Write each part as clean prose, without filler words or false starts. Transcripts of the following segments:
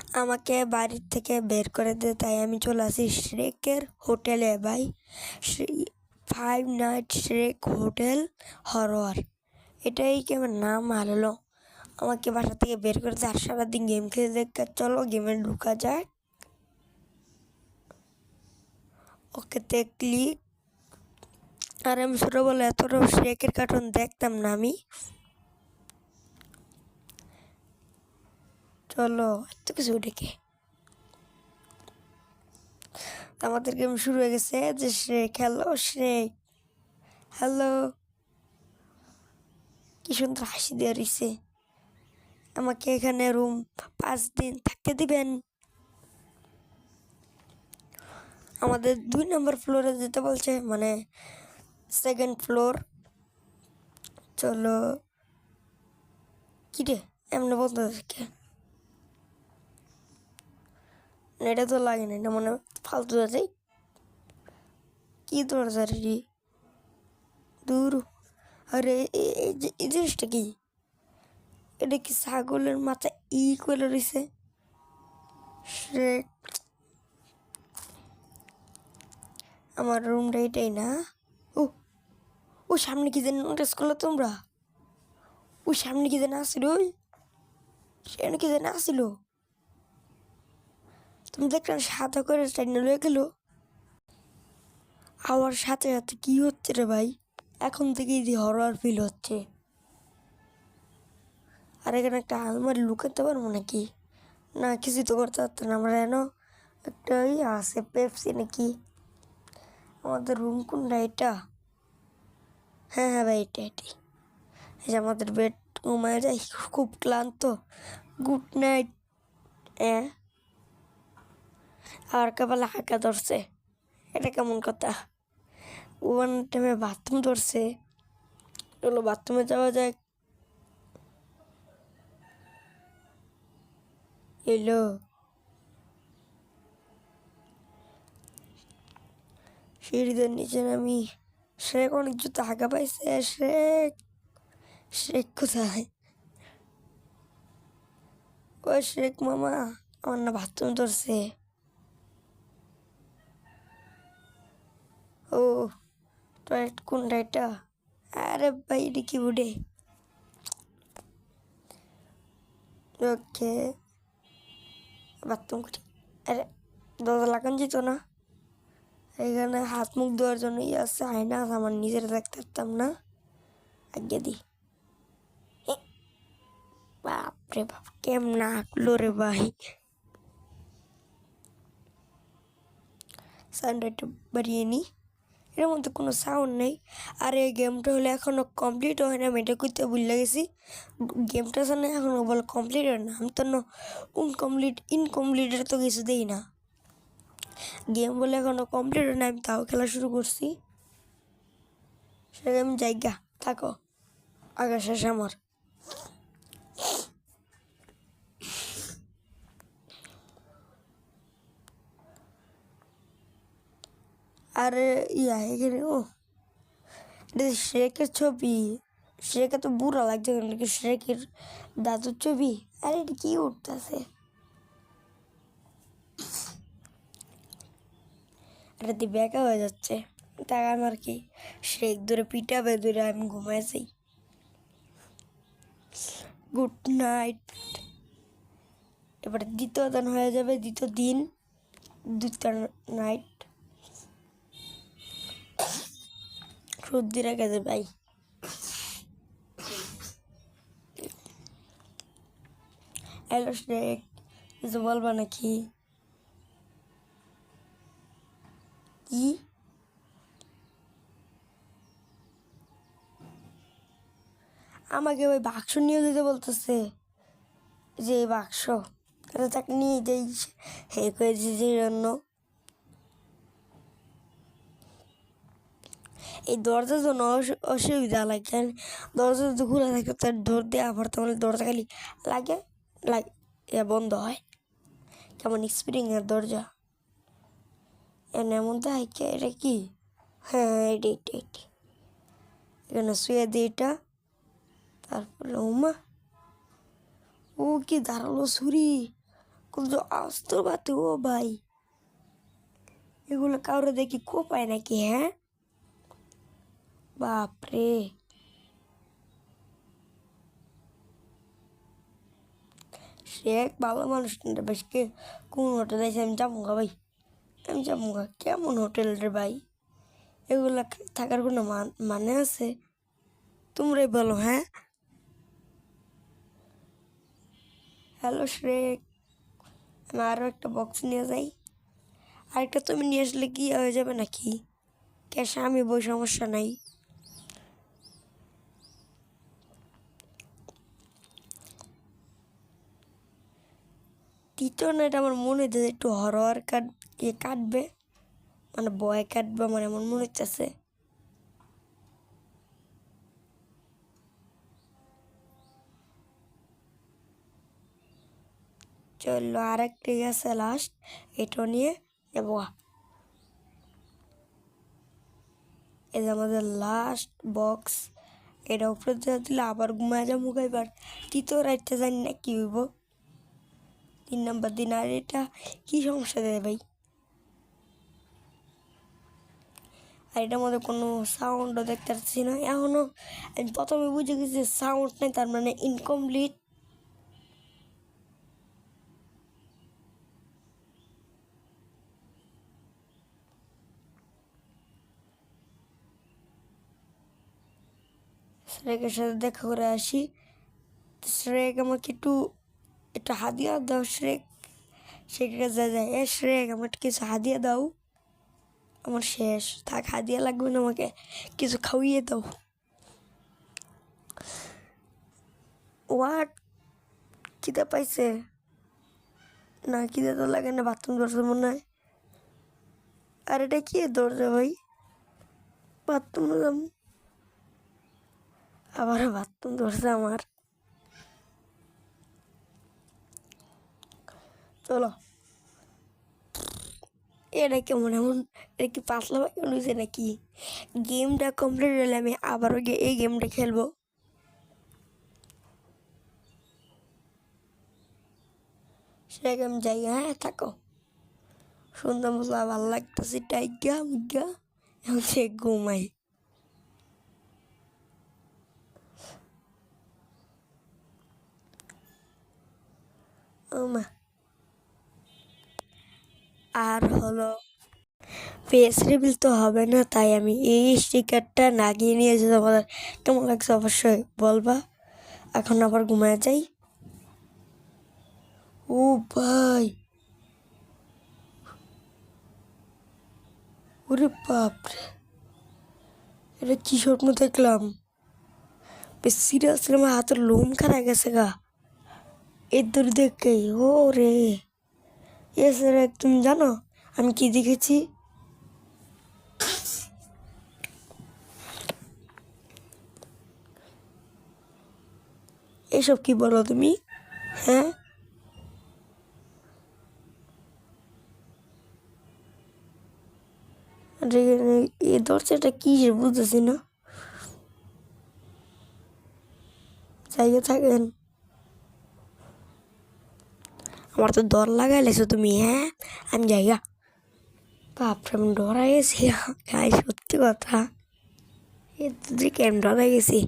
আমাকে বাড়ির থেকে বের করে দেয়, তাই আমি চলে আসি শ্রেকের হোটেলে ভাই। 5 নাইট শ্রেক হোটেল হরর, এটাই কি আমার নাম হলো। আমাকে বাসা থেকে বের করে দেয়, আর সারাদিন গেম খেলে দেখে চলো গেমে ঢুকা যায়। ওকেতে ক্লিক। আর আমি ছোটোবেলা এতটা শ্রেকের কার্টুন দেখতাম না আমি। চলো এত কিছু ডেকে আমাদের গেম শুরু হয়ে গেছে। যে শ্রেক, হ্যালো শ্রেক, হ্যালো। কি সুন্দর হাসি দিয়ে রইছে। আমাকে এখানে রুম 5 দিন থাকতে দিবেন। আমাদের 2 নম্বর ফ্লোরে যেতে বলছে, মানে 2nd ফ্লোর। চলো। কি রে এমনি বলতে থাকে, এটা তো লাগে না, এটা মনে ফালতু আছে। কি দরজা রে দূর। আরে এই জিনিসটা কি? এটা কি ছাগলের মাথা করে রয়েছে? আমার রুমটা এটাই না? ও ও সামনে কি যেন নোটিস করলো তোমরা? ওই সামনে কি যেন আসছিল, ওই সামনে কি যেন আসছিল। তুমি দেখলাম সাদা করে টাইনে লয়ে গেল। আবার সাথে সাথে কি হচ্ছে রে ভাই? এখন থেকেই যে হরর ফিল হচ্ছে। আর এখানে একটা আলমারি লুকাতে পারবো নাকি? না, কিছু তো করতে পারতো না। আমরা যেন একটা আছে পেপসি নাকি। আমাদের রুম কোনটা এটা? হ্যাঁ হ্যাঁ ভাই, এটাই। এই যে আমাদের বেড, ঘুমায় যাই, খুব ক্লান্ত। Good night. আর কপালে হাঁকা ধরছে, এটা কেমন কথা? ওয়ান টাইমে বাথরুম ধরছে। চলো বাথরুমে যাওয়া যায়। এলো সিঁড়িদের নিচে নামি। শ্রেক অনেক জুতো হাঁকা পাইছে। শ্রেক, শ্রেক কোথায়? ও শ্রেক মামা, আমার না বাথরুম ধরছে। ও টয়লেট কোনটা এটা? আরে ভাই এটা কি উঠে? ওকে বাথরুম করি। আরে দরজা লাগান যেত না? এখানে হাত মুখ ধোয়ার জন্য আছে, আয়না আছে, আমার নিজের দেখতে পারতাম না। আজ্ঞা দি। বাপরে বাপ, কেমন আঁকলো রে ভাই। সাউন্ড একটু বাড়িয়ে নি, এর মধ্যে কোনো সাউন্ড নেই। আর এই গেমটা হলে এখনও কমপ্লিট হয় না, আমি এটা করতে ভুলে গেছি। গেমটা জানে এখনও বলে কমপ্লিট হয় না, আমি তো ইনকমপ্লিটের তো কিছু দিই না। গেম বলে এখনও কমপ্লিট হয় না, আমি তাও খেলা শুরু করছি। সেটা আমি জায়গা থাকো, আগে শেষ আমার। আর এখানে এটা শ্রেকের ছবি। শ্রেকে তো বুড়া লাগছে, নাকি শ্রেকের দাদুর ছবি। আরে এটা কি উঠতেছে? এটা দিয়ে ব্যাকা হয়ে যাচ্ছে। তাই আমার কি শ্রেক ধরে পিটাবে, ধরে আমি ঘুমায় যাই। Good night. এবারে দ্বিতীয় দিন হয়ে যাবে, দ্বিতীয় নাইট। সর্দি রেখে দে ভাই। হ্যালো শ্রেক, কিছু বলবা নাকি? কি? আমাকে ওই বাক্স নিয়ে যেতে বলতেছে, যে বাক্স তাকে নিয়ে যাই। হে করেছি যে জন্য এই দরজার জন্য অসুবিধা লাগে। দরজা যদি খোলা থাকে তার ধর দিয়ে আবার তাহলে দরজা খালি লাগে লাগে বন্ধ হয়। কেমন স্প্রিংয়ের দরজা এমন তাই। এটা কি? হ্যাঁ এটি এটি এটি এখানে শুয়ে দিই এটা। তারপরে উমা, ও কি দাঁড়ালো ছুরি। কিন্তু আস্ত বাতে ও ভাই, এগুলো কাউরে দেখি কোপায় নাকি? হ্যাঁ, বাপরে। সে এক ভালো মানুষ না বেশ, কে কোন হোটেলে আছে? আমি যাবো গা ভাই, আমি যাবো গা। কেমন হোটেল রে ভাই? এগুলা থাকার কোনো মানে আছে? তোমরাই বলো। হ্যাঁ, হ্যালো শ্রেক, আমি আরও একটা বক্স নিয়ে যাই। আরেকটা তুমি নিয়ে আসলে কি হয়ে যাবে নাকি? ক্যাশে আমি বই, সমস্যা নাই। তৃতীয় নাইট আমার মনে হচ্ছে একটু হরর কাটবে, মানে ভয় কাটবে আমার এমন মনে হচ্ছে। চলো আর একটা আছে লাস্ট, এটা নিয়ে নেবো। এই যে আমাদের লাস্ট বক্স, এটা উপরে দিলে আবার ঘুমায় যাবো। এবার তৃতীয় রাইটটা জানি না কি হইব, 3 নম্বর দিন। আর এটা কি সমস্যা দেয় ভাই? আর এটার মধ্যে কোনো সাউন্ডও দেখতে পাচ্ছি না এখনও। আমি প্রথমে বুঝে গেছি সাউন্ড নেই, তার মানে ইনকমপ্লিট। শ্রেকের সাথে দেখা করে আসি। শ্রেক আমাকে একটু একটু হাদিয়া দাও শ্রেক। শ্রেকের কাছে যায়, এ শ্রেক আমার কিছু হাদিয়া দাও, আমার শেষ, থাক হাদিয়া লাগবে না, আমাকে কিছু খাওয়িয়ে দাও। ওয়াট, খিদে পাইছে? না খিদে তো লাগে না, বাথরুম ধরছে মনে হয়। আর এটা কি ধরছে ভাই? বাথরুম আবার বাথরুম ধরছে আমার। চলো, এটা কেমন এমন, এটা কি পাতলা বাকি হয়েছে নাকি? গেমটা কমপ্লিট হলে আমি আবারও এই গেমটা খেলবো। সে গেম যাই, হ্যাঁ থাকো। সুন্দর মতো ভালো লাগতেছে, টাইগা মুগা এখন সে ঘুমাই। আর হলো ফেস রিভিল তো হবে না, তাই আমি এই স্টিকারটা লাগিয়ে নিয়েছি। তোমাদের কেমন লাগছে অবশ্যই বলবা। এখন আবার ঘুমায় যাই। ও ভাই, ওরে বাপরে, এটা কি স্বপ্ন দেখলাম? বেশ সিরিয়াসলি আমার হাতের লোম খারাপ গেছে গা এর দূর দেখে। ও রে, এস রে, তুমি জানো আমি কি দেখেছি? এসব কি বলো তুমি? হ্যাঁ, এ দরজাটা কি বুঝতেছি না। জায়গা থাকেন, আমার তো ডর লাগাইলেছো তুমি। হ্যাঁ, আমি জায়গা, বাপরে আমি ডরা গেছি গাই, সত্যি কথা। এ দিকে আমি ডরা গেছি।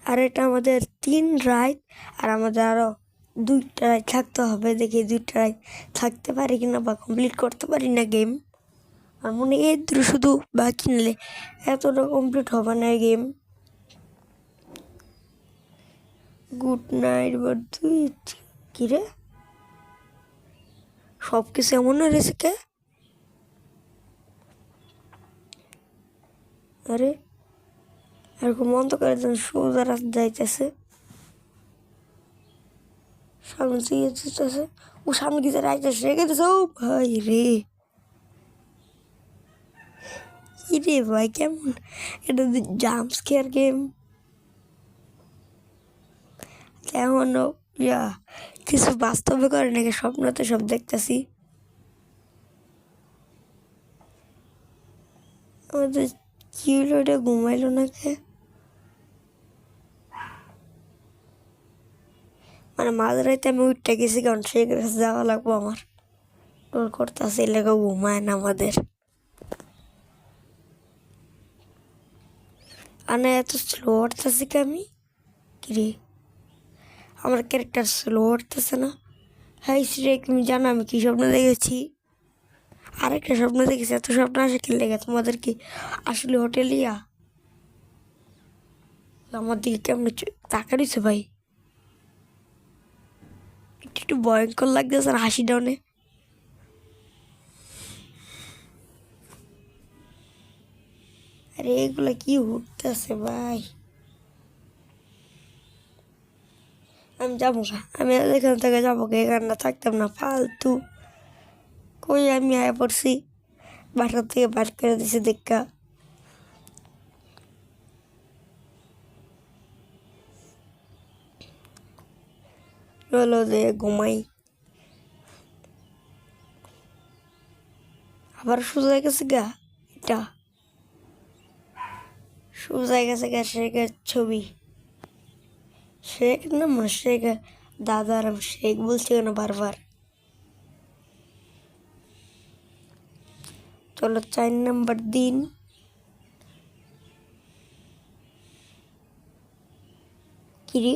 আর এটা আমাদের 3 রাত, আর আমাদের আরও 2টা রাত থাকতে হবে। দেখি 2টা রাত থাকতে পারি কিনা বা কমপ্লিট করতে পারি না গেম। আর মনে হয় এর শুধু বাকি নিলে এতটা কমপ্লিট হবে না গেম। গুড নাইট বন্ধু। কিরে, সব কিছু এমন রয়েছে কে? আরে এরকম অন্ধকারের জন্য সোজা রাত যাইতেছে, সামনে দিয়ে যেতেছে। ও সামনে দিতে রাইতেছে, রেখে দিতেছে। ও ভাই রে, কি রে ভাই, কেমন এটা জাম্প স্কেয়ার গেম? এমনও ইয়া কিছু বাস্তবে করে নাকি? স্বপ্নতে সব দেখতেছি। আমাদের কি হলো, এটা ঘুমাইলো নাকি? মানে মাঝরাইতে আমি উঠতে গেছি কারণ সে কাছে যাওয়া লাগবো আমার টোল করতেছে এলাকা ঘুমায় না আমাদের আনে এত স্লো উঠতেছি কি আমি কিরে আমার ক্যারেক্টার স্লো উঠতেছে না হ্যাঁ শ্রেক তুমি জানো আমি কী স্বপ্ন দেখেছি আরেকটা স্বপ্ন দেখেছি এত স্বপ্ন আসে খেলে গেছে তোমাদের কি আসলে হোটেলিয়া আমার দিকে কেমন তাকা দিচ্ছে ভাই একটু একটু ভয়ঙ্কর লাগতেছে আর হাসি ডাউনে আরে এগুলো কি উঠতেছে ভাই আমি যাবো না আমি এখান থেকে যাবো এখানে না থাকতাম না ফালতু কই আমি আয়া পড়ছি বাসার থেকে বার করে দিছে দেখা হলো যে ঘুমাই আবার সোজা গেছে গা এটা সোজা গেছে গা শেখের ছবি শেখ না মানে শেখ দাদার শেখ বলছি কেন বারবার চলো 4 নম্বর দিন কিরে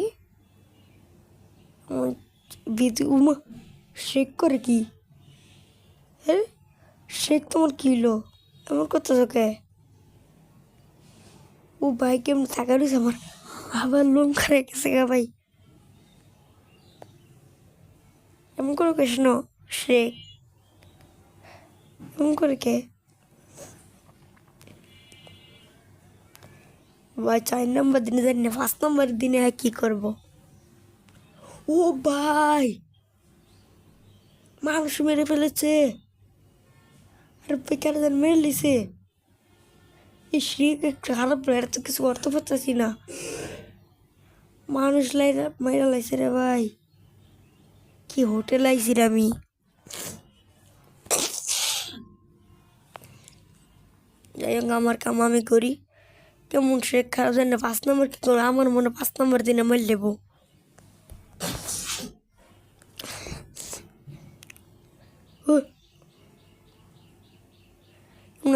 বিধি উমা শেখ করে কি হ্যাঁ শেখ তোমার কি হলো এমন করতেছো কে ও ভাই কেমন থাকা রয়েছে আমার আবার লোম খারাপ গেছে গা ভাই এমন করে কৃষ্ণ শেখ এমন করে কে ভাই 4 নম্বর দিনে জানি না 5 নম্বর দিনে কি করব ও ভাই মানুষ মেরে ফেলেছে আর বেকার মেরে লিছে এই শ্রীক একটু খারাপ এর তো কিছু করতে পারতেছি না মানুষ মাইরা লাইছে রে ভাই কি হোটেল আইছি রে আমি যাই হোক আমার কাম আমি করি কেমন শেখ খারাপ জানি 5 নম্বর কি করবো আমার মনে 5 নম্বর দিনে মার লেবো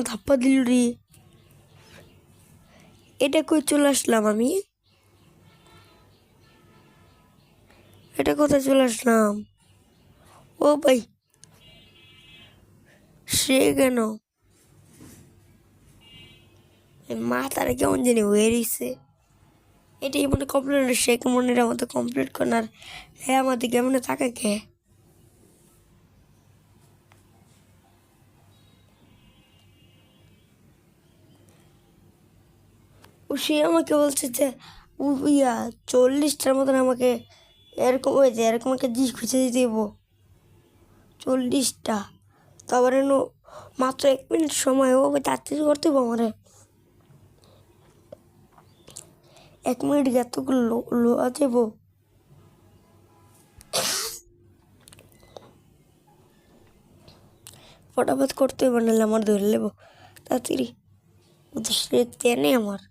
ধাপ্পা দিল রে এটা কই চলে আসলাম আমি এটা কোথায় চলে আসলাম ও ভাই সে কেন মাথাটা কেমন জানি হয়ে রয়েছে এটাই মনে কমপ্লিট শেখ মনের মতো কমপ্লিট করার হ্যাঁ আমাদের কেমন থাকে কে ও সে আমাকে বলছে যে ইয়া 40টার মতন আমাকে এরকম হয়েছে এরকম একটা জিনিস খুঁজে দিতে দেবো 40টা তারপরে মাত্র 1 মিনিট সময় ও তাড়াতাড়ি করতে হবো আমার 1 মিনিট এতগুলো লোয়া দেবো ফটাফট করতে হইব নাহলে আমার ধরে নেবো তাড়াতাড়ি সে টেনে আমার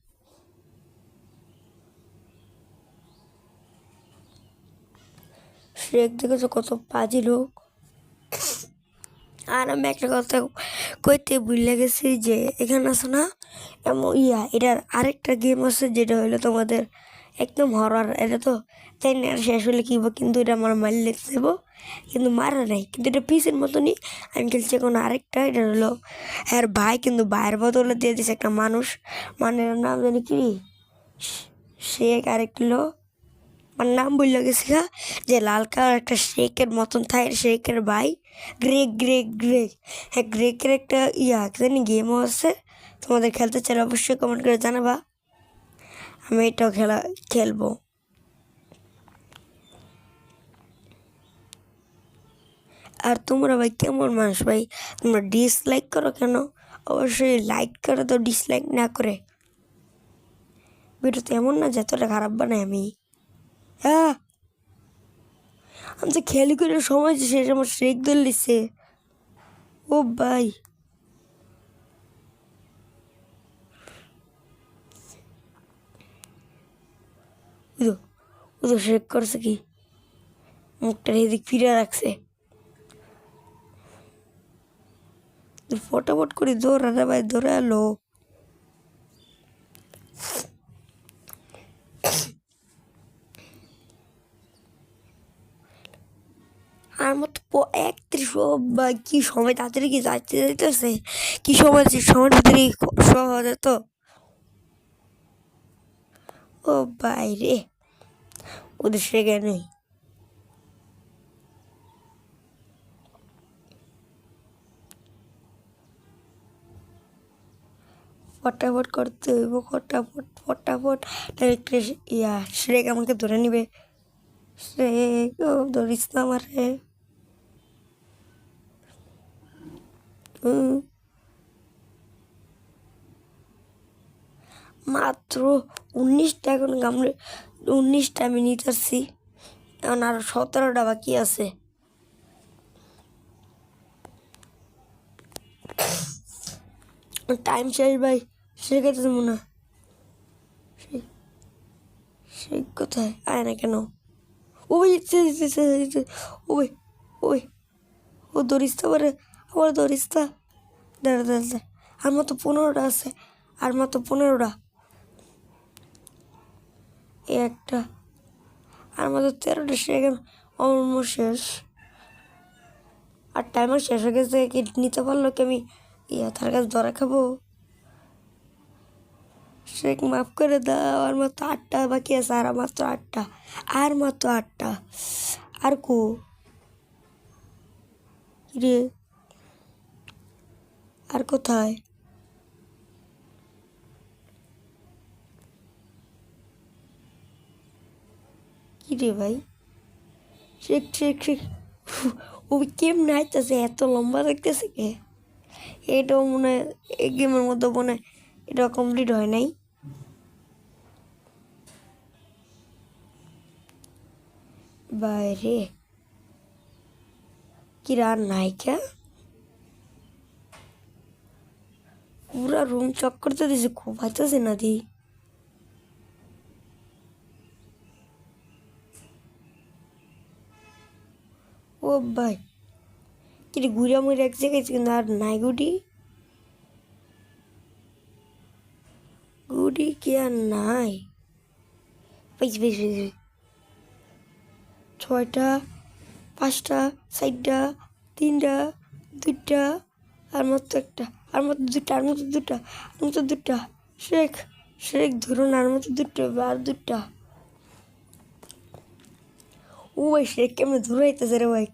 শেখ দেখেছো কত পাজি লোক আর আমি একটা কথা কইতে ভুলে গেছি যে এখানে আছে না এমন এটার আরেকটা গেম আছে যেটা হলো তোমাদের একদম হরর এটা তো তাই না শেষ হলে কি কিন্তু এটা আমার মারলে দেব কিন্তু মারা নাই কিন্তু এটা পিসের মতনই আমি খেলছি এখন আরেকটা এটা হলো আর ভাই কিন্তু ভাইয়ের বদলে দিয়ে দিছে একটা মানুষ মানে নাম জানি কি শেখ আরেকটা হলো আমার নাম বললো গেছি যে লাল কালার একটা শেকের মতন থাকে শেকের ভাই গ্রেক হ্যাঁ গ্রেকের একটা জানি গেমও আছে তোমাদের খেলতে চাইলে অবশ্যই কমেন্ট করে জানাবা আমি এটাও খেলবো আর তোমরা ভাই কেমন মানুষ ভাই তোমরা ডিসলাইক করো কেন অবশ্যই লাইক করো তো ডিসলাইক না করে ভিডিও তো এমন না যে এতটা খারাপ বানাই আমি হ্যাঁ আমি যে খেলি করে সময় শেষ আমার শেক দল দিচ্ছে ও ভাই ও তো শেক করছে কি মুখটা এদিক ফিরে রাখছে। ফটাফট করে দৌড়া রে ভাই, দৌড়ে এলো। আর মতো 31 ভাই, কি সময় তাড়াতাড়ি কি যাইতে যাইতেছে, কি সময় সময়ের ভিতরে সহজ তো। ও বাইরে ওদের সেখানে ফটাফট করতে হইব, ফটাফট ফটাফট। ইয়া শ্রেক আমাকে ধরে নিবে। শ্রেক, ও ধরিস না আমারে। মাত্র 19টা, এখন গামলে 19টা আমি নিতে পারছি, এখন আরো 17টা বাকি আছে। টাইম শেষ ভাই, শেখাতে মনে হয়। সে কোথায় আয় না কেন? ওই ওই ওই ও ধরিস্তা পারে, আমার ধরিস্তা। দাঁড়া দাঁড়া দাঁড়া, আর মাত্র 15টা আছে, আর মাত্র 15টা। এই একটা, আর মাত্র 13টা সেকেন্ড অলমোস্ট শেষ। আর টাইমার শেষ হয়ে গেছে, কি নিতে পারলো কি আমি তার কাছে ধরা খাবো? শেখ মাফ করে দাও, আর মাত্র 8টা বাকি আছে, আর মাত্র 8টা, আর মাত্র 8টা। আর রে, আর কোথায়? কি রে ভাই, শেখ শেখ শেখ, ও কেমন আইতেছে, এত লম্বা দেখতেছে কে? এটাও মনে হয় এই গেমের মধ্যে মনে হয় এটা কমপ্লিট হয় নাই। বাইরে কি রান নায়িকা, পুরা রুম চক করতে দিয়েছে, ঘুমাইতেছে না দি। ও ভাই, কি রে, ঘুরা মুড়ে এক জায়গায় কিন্তু আর নাই গুডি, গুডি কি আর নাই। পাইছি পাইছি পাইছি, 6টা, 5টা, 4টা, 3টা, 2টা, আর মাত্র একটা, আর মাত্র 2টা, আর মাত্র 2টা, আর মাত্র 2টা। শেখ শেখ ধরুন, আর মাত্র 2টা, আর 2টা। ও ভাই, শেখ কেমন ধরাইতেছে রে ভাই।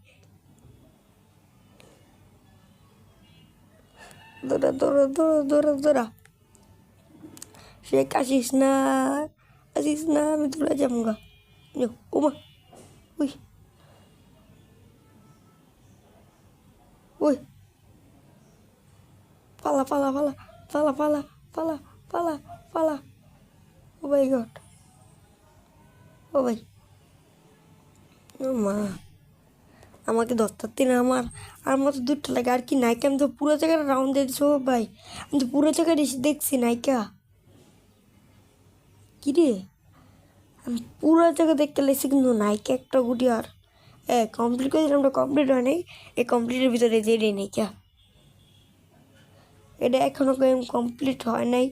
দৌড়া দৌড়া দৌড়া দৌড়া দৌড়া, শেখ আসিস না, আসিস না, আমি দৌড়া যাবো গা। ওমা, ওই ওই, পালা পালা পালা পালা পালা পালা পালা পালা। ও ভাই গড, ও ভাই, ও মা, আমাকে ধরতে না আমার, আর মতো 2টা লাগে, আর কি নায়িকা, আমি তো পুরো জায়গাটা রাউন্ড দিয়ে দিচ্ছি। ও ভাই, আমি তো পুরো জায়গাটা এসে দেখছি নায়িকা। কি রে, আমি পুরো জায়গা দেখতে লাগছি, কিন্তু নায়িকা একটা গুটি আর কমপ্লিট করেছিলাম, ওটা কমপ্লিট হয় নাই। এই কমপ্লিটের ভিতরে যে রে নায়িকা, এটা এখনো কমপ্লিট হয় নাই।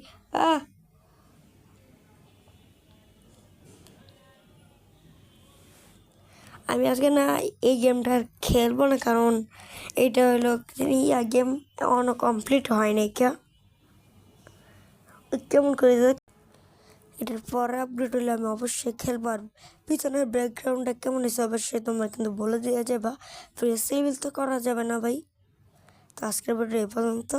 আমি আজকে না এই গেমটা আর খেলবো না, কারণ এইটা হলো গেম এখনো কমপ্লিট হয় নাই। কেমন করে দেখ, এটার পরে আপডেট হলে আমি অবশ্যই খেলবো। আর পিছনের ব্যাকগ্রাউন্ডটা কেমন হয়েছে অবশ্যই তোমরা কিন্তু বলে দেওয়া যাবে। ফ্রি সেভিল তো করা যাবে না ভাই। তো আজকের ভিডিও এই পর্যন্ত।